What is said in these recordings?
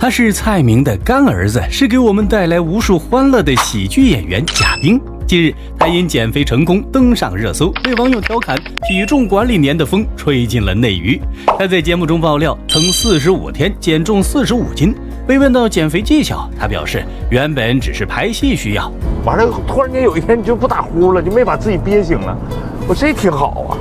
他是蔡明的干儿子，是给我们带来无数欢乐的喜剧演员贾冰。近日，他因减肥成功登上热搜，被网友调侃体重管理年的风吹进了内娱。他在节目中爆料，曾45天减重45斤。被问到减肥技巧，他表示原本只是拍戏需要，完了突然间有一天你就不打呼了，就没把自己憋醒了，我这挺好啊。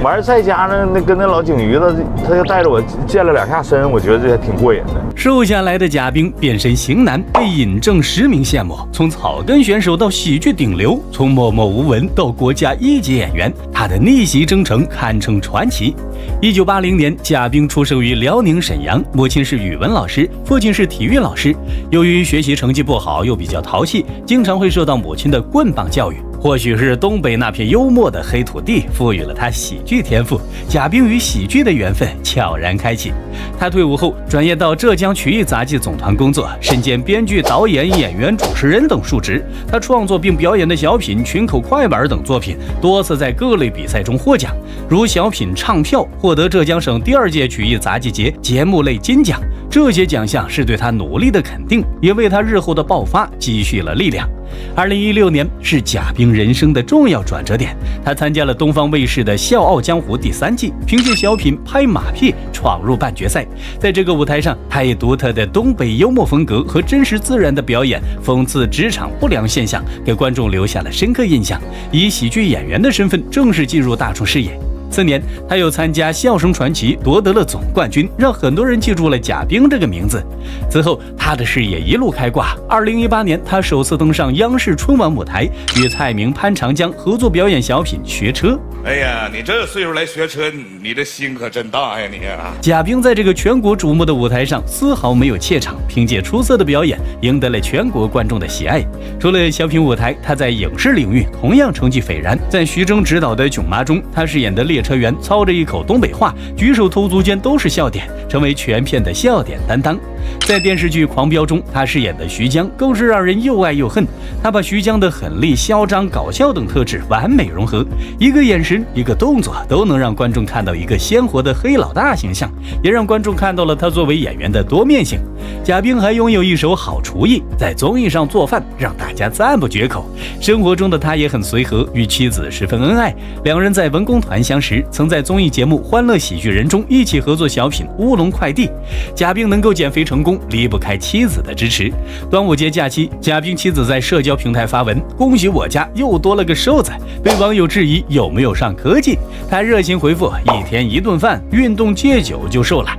完了在家呢，跟那老鲸鱼子，他就带着我健了2下身，我觉得这还挺过瘾的。瘦下来的贾冰变身型男，被尹正实名羡慕。从草根选手到喜剧顶流，从默默无闻到国家1级演员，他的逆袭征程堪称传奇。1980年，贾冰出生于辽宁沈阳，母亲是语文老师，父亲是体育老师。由于学习成绩不好，又比较淘气，经常会受到母亲的棍棒教育。或许是东北那片幽默的黑土地赋予了他喜剧天赋，贾冰与喜剧的缘分悄然开启。他退伍后转业到浙江曲艺杂技总团工作，身兼编剧、导演、演员、主持人等数职。他创作并表演的小品、群口快板等作品多次在各类比赛中获奖，如小品唱票获得浙江省第2届曲艺杂技节节目类金奖。这些奖项是对他努力的肯定，也为他日后的爆发积蓄了力量。2016年是贾冰人生的重要转折点，他参加了东方卫视的《笑傲江湖》第3季，凭借小品拍马屁闯入半决赛。在这个舞台上，他以独特的东北幽默风格和真实自然的表演，讽刺职场不良现象，给观众留下了深刻印象，以喜剧演员的身份正式进入大众视野。次年，他又参加《笑声传奇》，夺得了总冠军，让很多人记住了贾冰这个名字。此后，他的事业一路开挂。2018年，他首次登上央视春晚舞台，与蔡明、潘长江合作表演小品《学车》。哎呀，你这岁数来学车，你这心可真大呀你啊！贾冰在这个全国瞩目的舞台上丝毫没有怯场，凭借出色的表演，赢得了全国观众的喜爱。除了小品舞台，他在影视领域同样成绩斐然。在徐峥执导的《囧妈》中，他饰演的列车员操着一口东北话，举手投足间都是笑点，成为全片的笑点担当。在电视剧《狂飙》中，他饰演的徐江更是让人又爱又恨。他把徐江的狠厉、嚣张、搞笑等特质完美融合，一个眼神、一个动作都能让观众看到一个鲜活的黑老大形象，也让观众看到了他作为演员的多面性。贾冰还拥有一手好厨艺，在综艺上做饭让大家赞不绝口。生活中的他也很随和，与妻子十分恩爱。两人在文工团相识，曾在综艺节目《欢乐喜剧人》中一起合作小品《乌龙快递》。贾冰能够减肥成功，离不开妻子的支持。端午节假期，贾冰妻子在社交平台发文，恭喜我家又多了个瘦子，被网友质疑有没有上科技。他热情回复：1天1顿饭，运动戒酒就瘦了。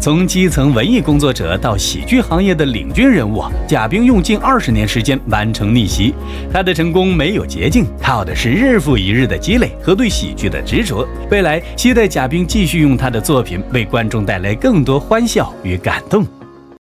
从基层文艺工作者到喜剧行业的领军人物，贾冰用近20年时间完成逆袭。他的成功没有捷径，靠的是日复一日的积累和对喜剧的执着。未来期待贾冰继续用他的作品为观众带来更多欢笑与感动。